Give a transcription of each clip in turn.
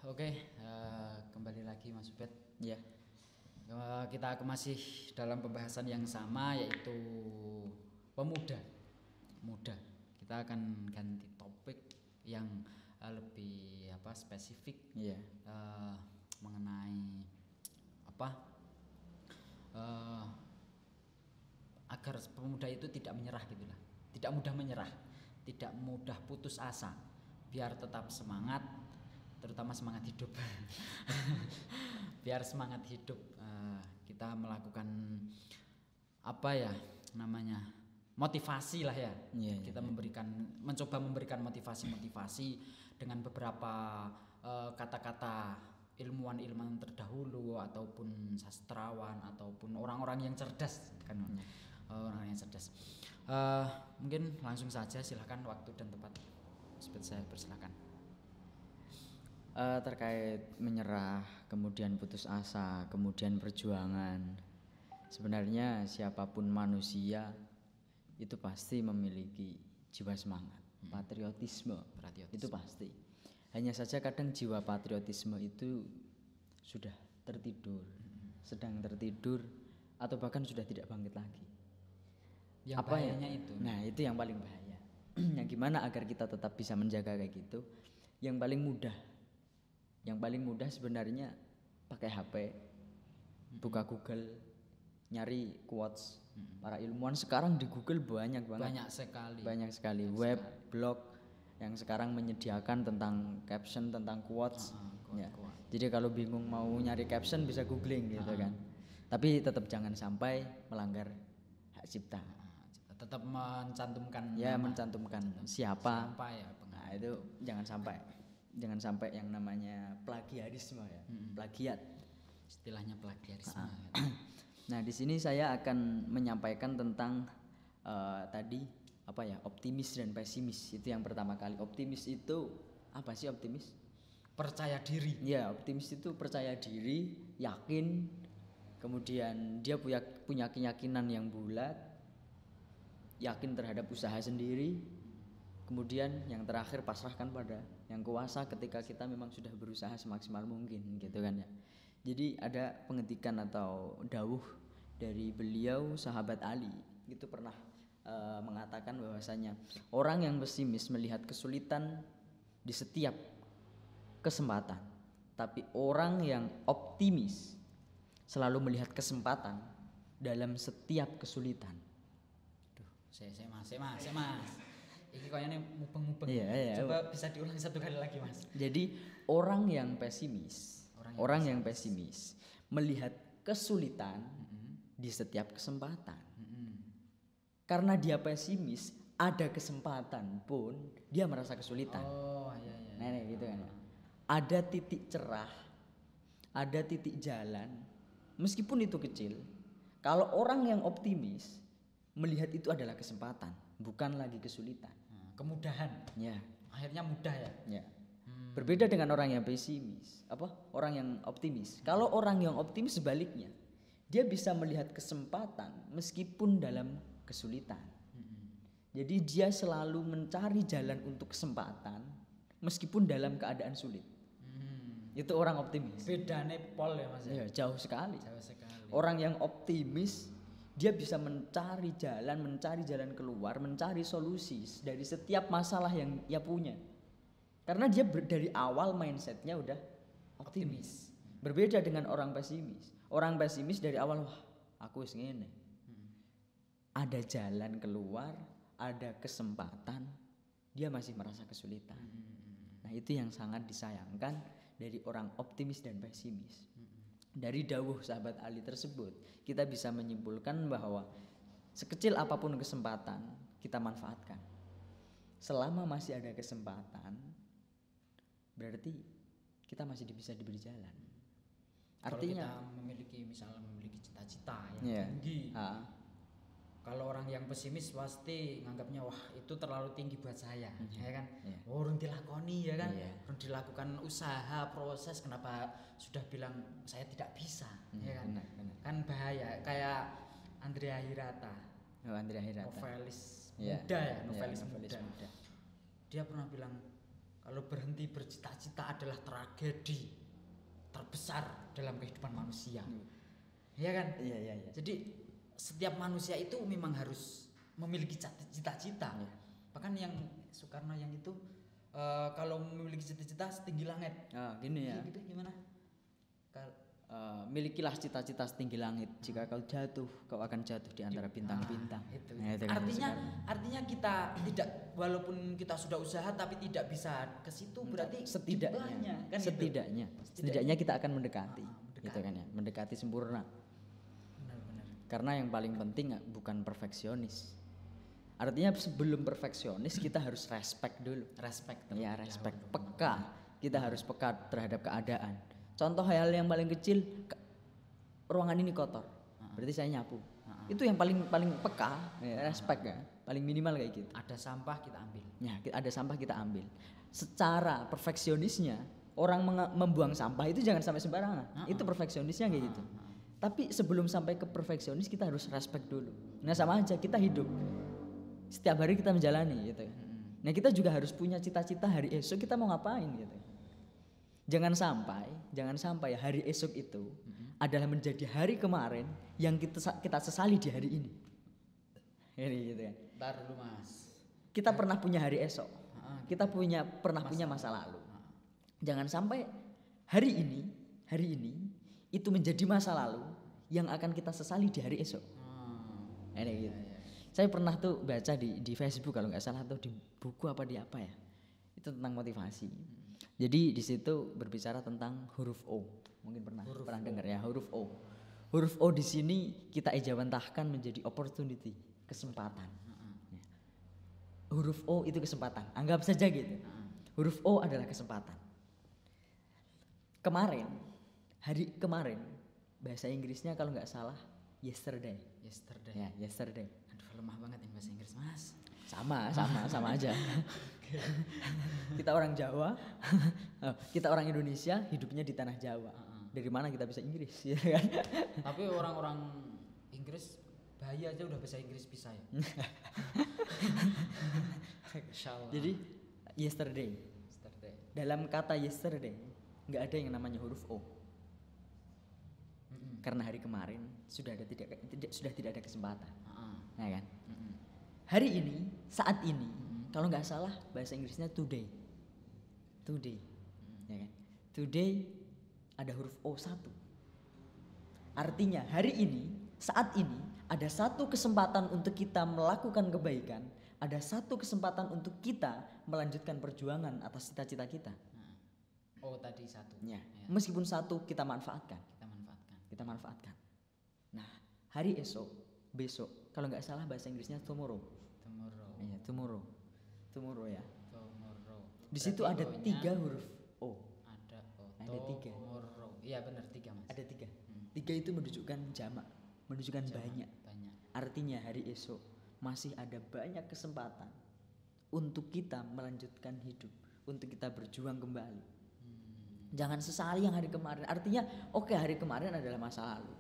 Oke, kembali lagi Mas Ubed. Ya, Kita masih dalam pembahasan yang sama, yaitu pemuda. Muda. Kita akan ganti topik yang lebih spesifik, iya, eh, mengenai apa eh, agar pemuda itu tidak menyerah gitulah, tidak mudah menyerah, tidak mudah putus asa, biar tetap semangat, terutama semangat hidup. Biar semangat hidup, kita melakukan apa ya namanya, motivasi lah ya. Iya, iya, Kita iya. mencoba memberikan motivasi dengan beberapa kata-kata ilmuwan-ilmuwan terdahulu ataupun sastrawan ataupun orang-orang yang cerdas kan. Orang yang cerdas. Mungkin langsung saja, silakan, waktu dan tempat seperti saya persilakan. Terkait menyerah, kemudian putus asa, kemudian perjuangan. Sebenarnya siapapun manusia itu pasti memiliki jiwa semangat, patriotisme. Itu pasti. Hanya saja kadang jiwa patriotisme itu sudah tertidur, sedang tertidur, atau bahkan sudah tidak bangkit lagi. Yang Apa ya? bahayanya itu. Nah, itu yang paling bahaya. Yang gimana agar kita tetap bisa menjaga kayak gitu? Yang paling mudah sebenarnya pakai HP, buka Google, nyari quotes para ilmuwan. Sekarang di Google banyak banget, Banyak sekali. web, blog yang sekarang menyediakan tentang caption, tentang quotes. Ya. Jadi kalau bingung mau nyari caption bisa googling gitu kan. Tapi tetap jangan sampai melanggar hak cipta. Tetap mencantumkan Ya, nama. mencantumkan siapa. Ya, Nah, itu jangan sampai yang namanya plagiarisme ya, plagiat. istilahnya plagiarisme. Nah, di sini saya akan menyampaikan tentang tadi optimis dan pesimis. Itu yang pertama kali. Optimis itu apa sih optimis? Percaya diri. Ya, optimis itu percaya diri, yakin, kemudian dia punya keyakinan yang bulat, yakin terhadap usaha sendiri. Kemudian yang terakhir pasrahkan pada yang kuasa ketika kita memang sudah berusaha semaksimal mungkin gitu kan ya. Jadi ada pengetikan atau dawuh dari beliau sahabat Ali itu pernah mengatakan bahwasanya orang yang pesimis melihat kesulitan di setiap kesempatan, tapi orang yang optimis selalu melihat kesempatan dalam setiap kesulitan. Duh, saya mas. Ini kayaknya mubeng-mubeng. Iya. Coba bisa diulang satu kali lagi, Mas. Jadi orang yang pesimis melihat kesulitan di setiap kesempatan. Karena dia pesimis, ada kesempatan pun dia merasa kesulitan. Oh, iya. Nah, gitu kan. Ada titik cerah, ada titik jalan, meskipun itu kecil. Kalau orang yang optimis melihat itu adalah kesempatan, bukan lagi kesulitan. Kemudahan. Ya. Akhirnya mudah ya. Ya. Berbeda dengan orang yang pesimis. Orang yang optimis. Kalau orang yang optimis sebaliknya, dia bisa melihat kesempatan meskipun dalam kesulitan. Jadi dia selalu mencari jalan untuk kesempatan meskipun dalam keadaan sulit. Itu orang optimis. Bedanya pol ya, Mas. Ya, jauh sekali. Jauh sekali. Orang yang optimis dia bisa mencari jalan keluar, mencari solusi dari setiap masalah yang ia punya. Karena dia dari awal mindsetnya udah optimis. Berbeda dengan orang pesimis. Orang pesimis dari awal, wah aku wis ngene. Ada jalan keluar, ada kesempatan, dia masih merasa kesulitan. Nah, itu yang sangat disayangkan dari orang optimis dan pesimis. Dari dawuh sahabat Ali tersebut, kita bisa menyimpulkan bahwa sekecil apapun kesempatan kita manfaatkan. Selama masih ada kesempatan, berarti kita masih bisa diberi jalan. Artinya kalau kita memiliki cita-cita yang tinggi. Kalau orang yang pesimis pasti nganggapnya wah itu terlalu tinggi buat saya, ya kan? Urung dilakoni ya kan? Urung dilakukan usaha, proses, kenapa sudah bilang saya tidak bisa, ya kan? Benar. Kan bahaya. Kayak Andrea Hirata. Novelis muda. Dia pernah bilang Kalau berhenti bercita-cita adalah tragedi terbesar dalam kehidupan manusia. Iya kan? Iya. Jadi setiap manusia itu memang harus memiliki cita-cita. Iya. Bahkan yang Soekarno yang itu kalau memiliki cita-cita setinggi langit. Gini ya. Gitu gimana? Milikilah cita-cita setinggi langit. Jika kau jatuh, kau akan jatuh di antara bintang-bintang. Itu. Nah, itu kan Artinya kita tidak, walaupun kita sudah usaha tapi tidak bisa ke situ, berarti jumlahnya, kan setidaknya kita akan mendekati. Mendekati. Gitu kan ya, mendekati sempurna. Benar. Karena yang paling penting bukan perfeksionis. Artinya sebelum perfeksionis kita harus respect dulu. Respect. Ya, respect, peka. Kita harus peka terhadap keadaan. Contoh hal yang paling kecil, ruangan ini kotor, berarti saya nyapu. Itu yang paling peka, ya, respect ya, paling minimal kayak gitu. Ada sampah kita ambil. Ya, ada sampah kita ambil. Secara perfeksionisnya, orang membuang sampah itu jangan sampai sembarangan. Itu perfeksionisnya kayak gitu. Tapi sebelum sampai ke perfeksionis kita harus respect dulu. Nah sama aja kita hidup, setiap hari kita menjalani gitu. Nah kita juga harus punya cita-cita hari esok kita mau ngapain gitu. Jangan sampai hari esok itu adalah menjadi hari kemarin yang kita sesali di hari ini. Ini gitu kan. Ntar dulu Mas. Kita pernah punya hari esok. Kita pernah punya masa lalu. Jangan sampai hari ini itu menjadi masa lalu yang akan kita sesali di hari esok. Ini gitu. Saya pernah tuh baca di Facebook kalau nggak salah atau di buku apa di apa ya. Itu tentang motivasi. Jadi di situ berbicara tentang huruf O. Mungkin pernah dengar ya, huruf O. Huruf O di sini kita ejawantahkan menjadi opportunity, kesempatan. Huruf O itu kesempatan. Anggap saja gitu. Huruf O adalah kesempatan. Hari kemarin bahasa Inggrisnya kalau nggak salah yesterday. Ya, yesterday. Aduh, lemah banget yang bahasa Inggris, Mas. Sama aja. Kita orang Jawa, kita orang Indonesia, hidupnya di tanah Jawa. Dari mana kita bisa Inggris, ya kan? Tapi orang-orang Inggris bahaya aja udah bahasa Inggris bisa ya. Jadi yesterday. Dalam kata yesterday nggak ada yang namanya huruf O. Karena hari kemarin sudah tidak ada kesempatan. Ya kan? Hari ini, saat ini, kalau nggak salah bahasa Inggrisnya today, ya kan? Today ada huruf O1. Artinya hari ini, saat ini ada satu kesempatan untuk kita melakukan kebaikan, ada satu kesempatan untuk kita melanjutkan perjuangan atas cita-cita kita. Oh tadi satu. Ya. Meskipun satu kita manfaatkan. Nah hari esok, besok, kalau nggak salah bahasa Inggrisnya tomorrow. Iya, tomorrow ya. Di situ ada 3 huruf O. Ada O. Ada 3. Iya benar 3 Mas. Ada 3. 3 itu menunjukkan jamak, menunjukkan banyak. Artinya hari esok masih ada banyak kesempatan untuk kita melanjutkan hidup, untuk kita berjuang kembali. Jangan sesali yang hari kemarin. Artinya oke, hari kemarin adalah masa lalu.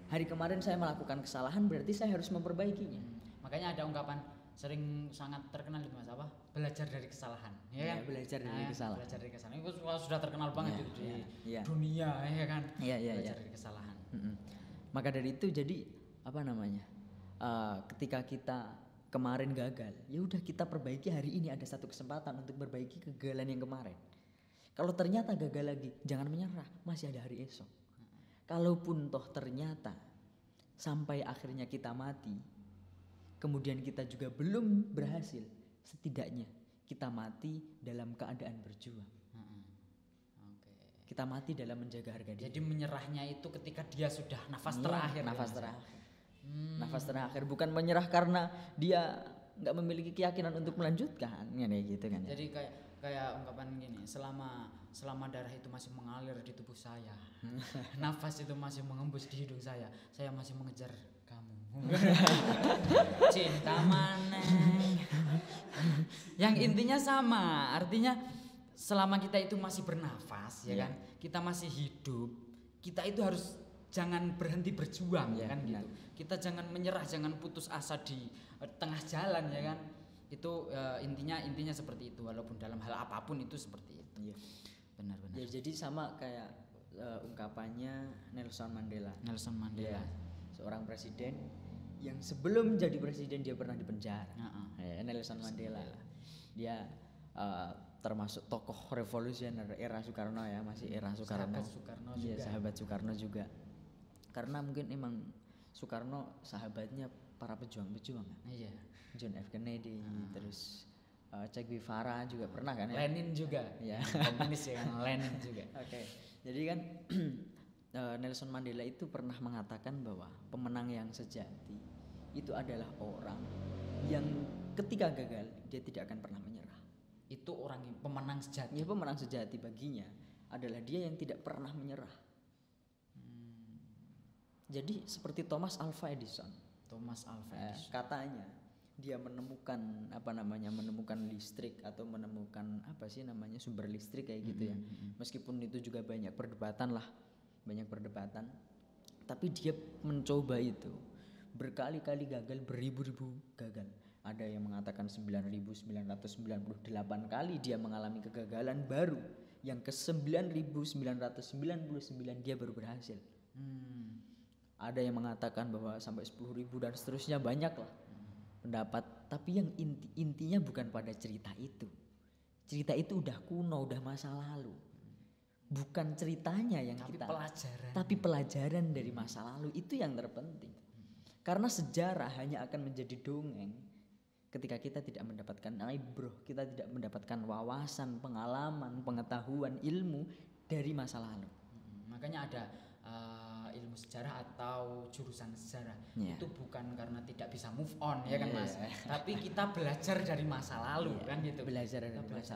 Hari kemarin saya melakukan kesalahan, berarti saya harus memperbaikinya. Makanya ada ungkapan sering sangat terkenal itu Mas apa? Belajar dari kesalahan, ya kan? Belajar dari kesalahan. Belajar dari kesalahan. Itu sudah terkenal banget itu di dunia, ya kan? Belajar dari kesalahan. Maka dari itu jadi apa namanya? Ketika kita kemarin gagal, ya udah kita perbaiki hari ini, ada satu kesempatan untuk perbaiki kegagalan yang kemarin. Kalau ternyata gagal lagi, jangan menyerah, masih ada hari esok. Kalaupun toh ternyata sampai akhirnya kita mati, kemudian kita juga belum berhasil, setidaknya kita mati dalam keadaan berjuang. Kita mati dalam menjaga harga diri. Jadi menyerahnya itu ketika dia sudah nafas terakhir. Nafas terakhir, bukan menyerah karena dia nggak memiliki keyakinan untuk melanjutkan, ya gitu kan. Jadi kayak ungkapan gini, selama darah itu masih mengalir di tubuh saya, nafas itu masih mengembus di hidung saya masih mengejar kamu. Cinta mana? Yang intinya sama, artinya selama kita itu masih bernafas, ya kan, kita masih hidup, kita itu harus jangan berhenti berjuang, kan gitu. Kita jangan menyerah, jangan putus asa di tengah jalan, ya kan. Itu intinya seperti itu, walaupun dalam hal apapun itu seperti itu. Iya. Benar-benar. Ya, jadi sama kayak ungkapannya Nelson Mandela. Nelson Mandela. Ya, seorang presiden yang sebelum jadi presiden dia pernah dipenjara. Ya, Nelson Mandela. Dia termasuk tokoh revolusioner era Soekarno ya, masih era Soekarno. Sahabat Soekarno Iya, juga. sahabat Soekarno juga. Karena mungkin emang Soekarno sahabatnya para pejuang-pejuang ya. Iya. John F Kennedy, terus Che Guevara juga pernah kan ya? Lenin juga. Ya. Komunis ya kan, Lenin juga. Oke. Jadi kan Nelson Mandela itu pernah mengatakan bahwa pemenang yang sejati itu adalah orang yang ketika gagal dia tidak akan pernah menyerah. Itu orang yang pemenang sejati. Ya, pemenang sejati baginya adalah dia yang tidak pernah menyerah. Jadi seperti Thomas Alva Edison. Thomas Alva Edison. Katanya dia menemukan menemukan listrik atau menemukan sumber listrik kayak gitu ya. Meskipun itu juga banyak perdebatan, tapi dia mencoba itu berkali-kali gagal, beribu-ribu gagal. Ada yang mengatakan 9.998 kali dia mengalami kegagalan, baru yang ke 9.999 dia baru berhasil. Ada yang mengatakan bahwa sampai 10.000 dan seterusnya, banyak lah pendapat. Tapi yang intinya bukan pada cerita itu. Cerita itu udah kuno, udah masa lalu. Bukan ceritanya yang tapi pelajaran dari masa lalu itu yang terpenting. Karena sejarah hanya akan menjadi dongeng ketika kita tidak mendapatkan ibrah, kita tidak mendapatkan wawasan, pengalaman, pengetahuan, ilmu dari masa lalu. Makanya ada ilmu sejarah atau jurusan sejarah. Itu bukan karena tidak bisa move on ya kan Mas, tapi kita belajar dari masa lalu kan gitu. Belajar dari masa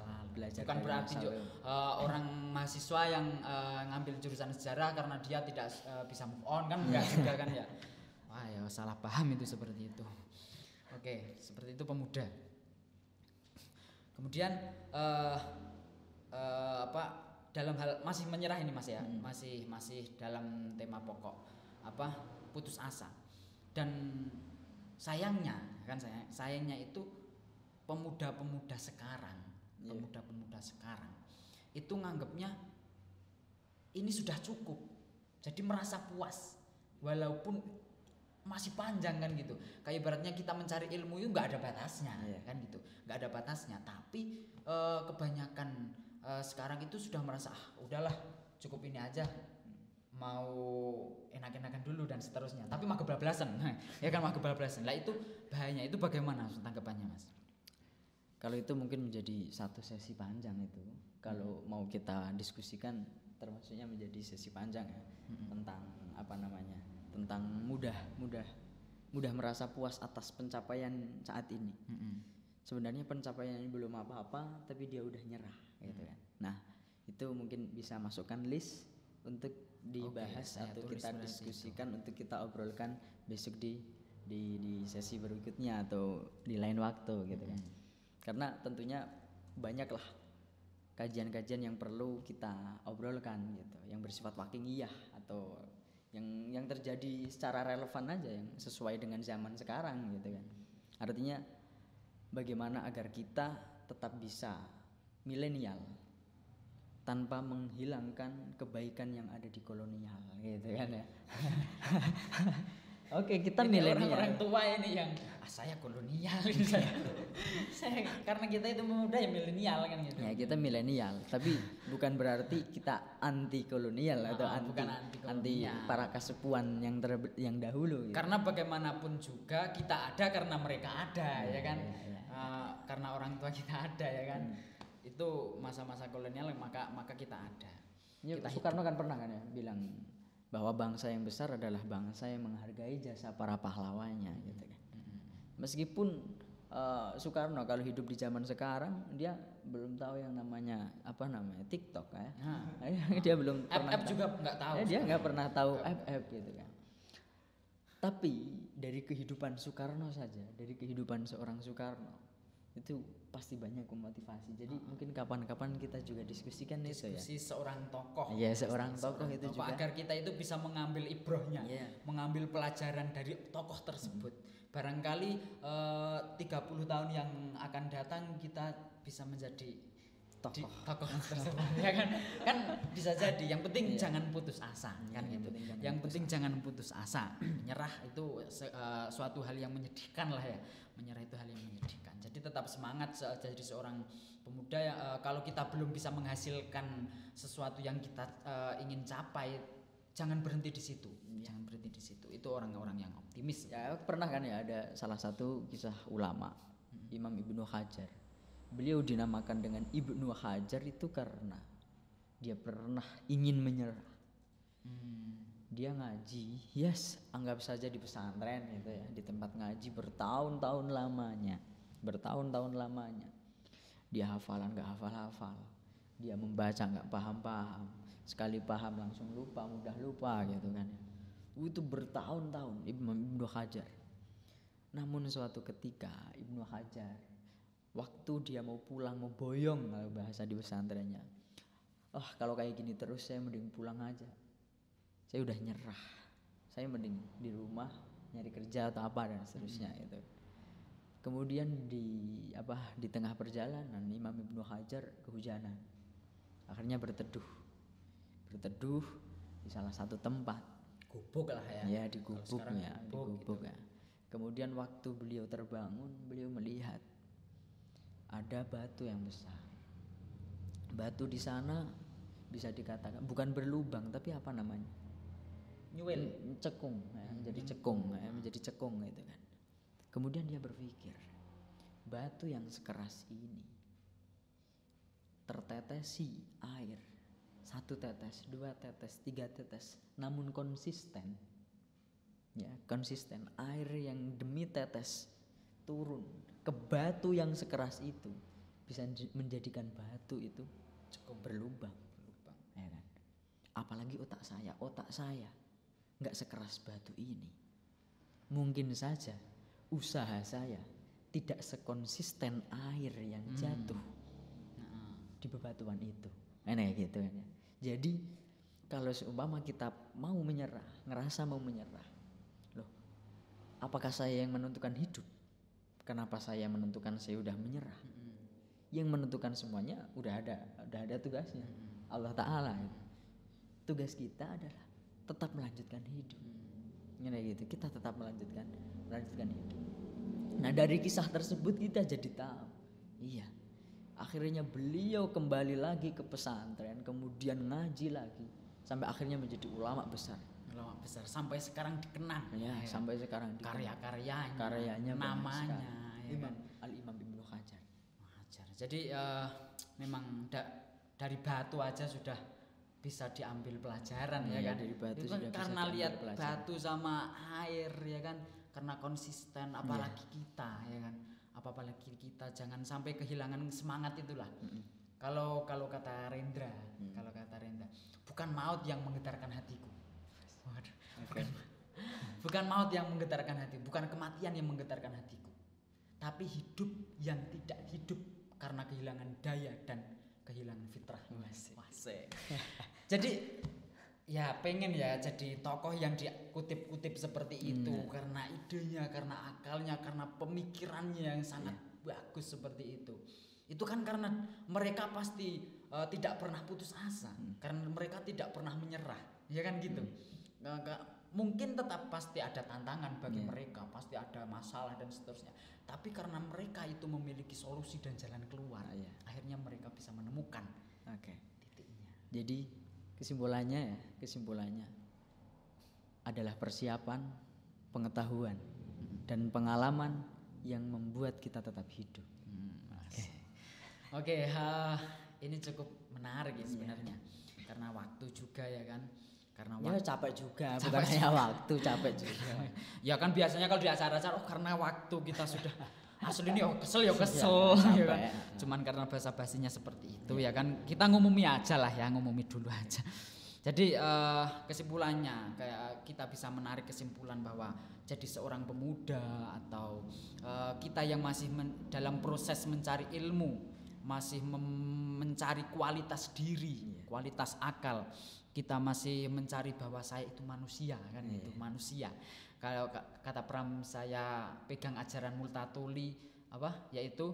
lalu. Bukan berarti orang mahasiswa yang ngambil jurusan sejarah karena dia tidak bisa move on kan, enggak juga kan ya. Wah ya, salah paham itu seperti itu. Oke, seperti itu pemuda. Kemudian dalam hal masih menyerah ini Mas ya, masih dalam tema pokok putus asa. Dan sayangnya itu pemuda-pemuda sekarang itu nganggapnya ini sudah cukup, jadi merasa puas walaupun masih panjang kan gitu. Kayak ibaratnya kita mencari ilmu itu nggak ada batasnya kan gitu, nggak ada batasnya. Tapi kebanyakan sekarang itu sudah merasa udahlah cukup ini aja, mau enak-enakan dulu dan seterusnya, tapi mah kebablasan ya kan, mah kebablasan lah. Itu bahayanya. Itu bagaimana tanggapannya Mas? Kalau itu mungkin menjadi satu sesi panjang itu. Kalau mau kita diskusikan termasuknya menjadi sesi panjang ya, tentang tentang mudah merasa puas atas pencapaian saat ini. Sebenarnya pencapaian ini belum apa-apa tapi dia udah nyerah gitu kan. Nah, itu mungkin bisa masukkan list untuk dibahas atau kita diskusikan itu, untuk kita obrolkan besok di sesi berikutnya atau di lain waktu gitu kan. Karena tentunya banyaklah kajian-kajian yang perlu kita obrolkan gitu, yang bersifat wakingiyah atau yang terjadi secara relevan aja, yang sesuai dengan zaman sekarang gitu kan. Artinya bagaimana agar kita tetap bisa milenial tanpa menghilangkan kebaikan yang ada di kolonial gitu kan ya. Oke, kita milenial. Orang tua ini yang saya kolonial saya karena kita itu muda ya milenial kan gitu. Ya, kita milenial, tapi bukan berarti kita anti kolonial atau anti para kasepuan yang dahulu gitu. Karena bagaimanapun juga kita ada karena mereka ada ya kan. Karena orang tua kita ada ya kan. Itu masa-masa kolonial maka kita ada. Ya, Soekarno kan pernah kan ya bilang bahwa bangsa yang besar adalah bangsa yang menghargai jasa para pahlawannya gitu kan. Meskipun Soekarno kalau hidup di zaman sekarang dia belum tahu yang namanya TikTok ya. Dia belum pernah juga nggak tahu. Dia nggak pernah tahu FF gitu kan. Tapi dari kehidupan Soekarno saja, dari kehidupan seorang Soekarno, itu pasti banyak memotivasi. Jadi mungkin kapan-kapan kita juga diskusikan itu ya. Diskusi seorang tokoh. Iya, seorang Pasti tokoh itu juga. agar kita itu bisa mengambil ibrohnya, Iya. mengambil pelajaran dari tokoh tersebut. Barangkali 30 tahun yang akan datang kita bisa menjadi tokoh tersebut ya kan bisa jadi. Yang penting jangan putus asa kan gitu. Yang penting jangan putus asa. Menyerah itu suatu hal yang menyedihkan lah ya. Menyerah itu hal yang menyedihkan. Jadi tetap semangat jadi seorang pemuda kalau kita belum bisa menghasilkan sesuatu yang kita ingin capai, jangan berhenti di situ. Jangan berhenti di situ. Itu orang-orang yang optimis. Ya, pernah kan ya ada salah satu kisah ulama, Imam Ibnu Hajar. Beliau dinamakan dengan Ibnu Hajar itu karena dia pernah ingin menyerah. Dia ngaji, anggap saja di pesantren gitu ya, di tempat ngaji bertahun-tahun lamanya. Dia hafalan nggak hafal-hafal, dia membaca nggak paham-paham, sekali paham langsung lupa, mudah lupa gitu kan. Itu bertahun-tahun Ibnu Hajar. Namun suatu ketika Ibnu Hajar waktu dia mau pulang, mau boyong kalau bahasa di pesantrennya, kalau kayak gini terus saya mending pulang aja, saya udah nyerah, saya mending di rumah nyari kerja atau apa dan seterusnya itu. Kemudian di tengah perjalanan Imam Ibnu Hajar kehujanan, akhirnya berteduh di salah satu tempat, gubuk lah ya. Ya di gubuk gitu. Ya. Kemudian waktu beliau terbangun, beliau melihat ada batu yang besar. Batu di sana bisa dikatakan bukan berlubang tapi apa namanya? Nyuwil, cekung, ya, menjadi cekung gitu kan. Kemudian dia berpikir, batu yang sekeras ini tertetesi air, 1 tetes, 2 tetes, 3 tetes, namun konsisten. Ya, konsisten air yang demi tetes turun ke batu yang sekeras itu bisa menjadikan batu itu cukup berlubang, ya kan? Apalagi otak saya nggak sekeras batu ini. Mungkin saja usaha saya tidak sekonsisten air yang jatuh di bebatuan itu, gitu kan ya. Jadi kalau seumpama kita mau menyerah, ngerasa mau menyerah, loh, apakah saya yang menentukan hidup? Kenapa saya menentukan saya udah menyerah? Yang menentukan semuanya udah ada tugasnya, Allah Ta'ala. Tugas kita adalah tetap melanjutkan hidup. Gitu, kita tetap melanjutkan hidup. Nah, dari kisah tersebut kita jadi tahu, iya, akhirnya beliau kembali lagi ke pesantren, kemudian ngaji lagi, sampai akhirnya menjadi ulama besar sampai sekarang dikenang ya. Sampai sekarang karyanya namanya ya. Al-Imam Ibnu Hajar. Jadi memang dari batu aja sudah bisa diambil pelajaran ya kan. Dari batu sudah karena lihat batu sama air ya kan, karena konsisten. Apalagi kita ya kan, apalagi kita jangan sampai kehilangan semangat itulah. Kalau kata Rendra, bukan maut yang menggetarkan hatiku. Bukan maut yang menggetarkan hati, bukan kematian yang menggetarkan hatiku, tapi hidup yang tidak hidup karena kehilangan daya dan kehilangan fitrah. Jadi ya pengen ya jadi tokoh yang dikutip-kutip seperti itu, karena idenya, karena akalnya, karena pemikirannya yang sangat bagus seperti itu. Itu kan karena mereka pasti tidak pernah putus asa, karena mereka tidak pernah menyerah, ya kan gitu. Mungkin tetap pasti ada tantangan bagi mereka, pasti ada masalah dan seterusnya. Tapi karena mereka itu memiliki solusi dan jalan keluar, akhirnya mereka bisa menemukan titiknya. Jadi kesimpulannya adalah persiapan, pengetahuan, dan pengalaman yang membuat kita tetap hidup. Oke, ini cukup menarik ya sebenarnya, karena waktu juga ya kan. Karena waktu capek juga, bukan hanya waktu, capek juga. Ya kan biasanya kalau di acara-acara karena waktu kita sudah asli ini kesel ya kan. Cuman karena bahasa basinya seperti itu ya kan, kita ngumumi aja lah ya, ngumumi dulu aja. Jadi kesimpulannya kayak kita bisa menarik kesimpulan bahwa jadi seorang pemuda atau kita yang masih dalam proses mencari ilmu, masih mencari kualitas diri, kualitas akal, kita masih mencari bahwa saya itu manusia kan, itu manusia. Kalau kata Pram, saya pegang ajaran Multatuli apa, yaitu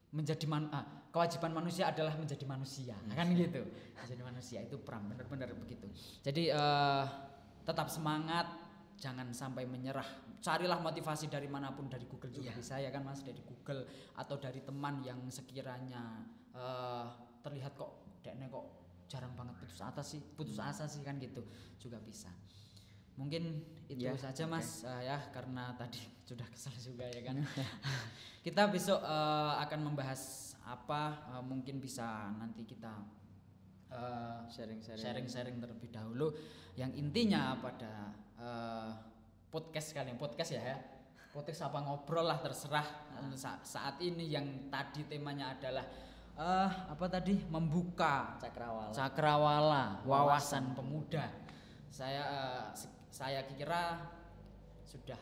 menjadi kewajiban manusia adalah menjadi manusia, kan gitu. Menjadi manusia itu Pram, benar-benar begitu. Jadi tetap semangat, jangan sampai menyerah. Carilah motivasi dari manapun, dari Google juga bisa ya kan Mas, dari Google atau dari teman yang sekiranya terlihat kok dekne kok jarang banget putus asa sih kan gitu, juga bisa. Mungkin itu saja Mas, ya karena tadi sudah kesal juga ya kan. Kita besok akan membahas apa, mungkin bisa nanti kita sharing terlebih dahulu, yang intinya pada podcast kalian, podcast apa ngobrol lah terserah. Saat ini yang tadi temanya adalah apa tadi, membuka cakrawala wawasan pemuda. Saya kira sudah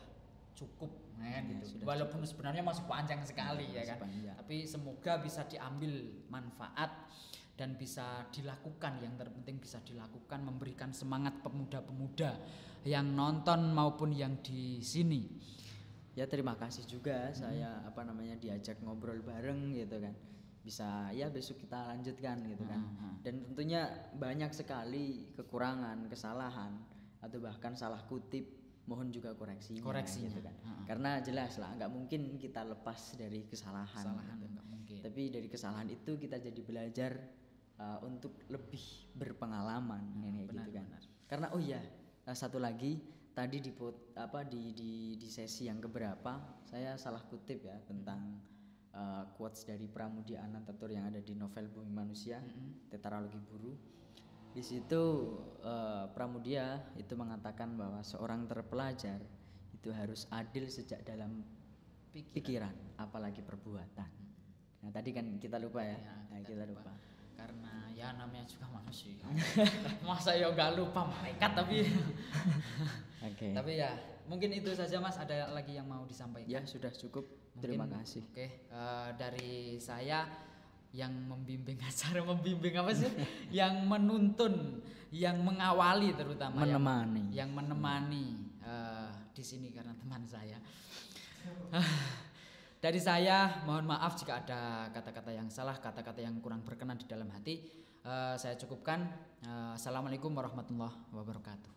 cukup gitu. Walaupun sebenarnya masih panjang sekali ya kan. Tapi semoga bisa diambil manfaat dan bisa dilakukan, yang terpenting bisa dilakukan, memberikan semangat pemuda-pemuda yang nonton maupun yang di sini. Ya terima kasih juga saya diajak ngobrol bareng gitu kan. Bisa ya besok kita lanjutkan gitu kan. Dan tentunya banyak sekali kekurangan, kesalahan atau bahkan salah kutip, mohon juga koreksinya gitu kan. Karena jelas lah nggak mungkin kita lepas dari kesalahan gitu. Tapi dari kesalahan itu kita jadi belajar untuk lebih berpengalaman gitu kan. Karena satu lagi tadi di sesi yang keberapa saya salah kutip ya tentang quotes dari Pramudia Anantatur yang ada di novel Bumi Manusia, Tetralogi Buru. Di situ Pramudia itu mengatakan bahwa seorang terpelajar itu harus adil sejak dalam pikiran apalagi perbuatan. Nah tadi kan kita lupa ya, kita lupa. Karena ya namanya juga manusia. Masa ya nggak lupa malaikat tapi. Tapi ya mungkin itu saja Mas. Ada lagi yang mau disampaikan? Ya sudah cukup. Mungkin, terima kasih. Dari saya yang membimbing acara, yang menuntun, yang mengawali terutama, yang menemani di sini karena teman saya. Dari saya mohon maaf jika ada kata-kata yang salah, kata-kata yang kurang berkenan di dalam hati. Saya cukupkan. Assalamualaikum warahmatullahi wabarakatuh.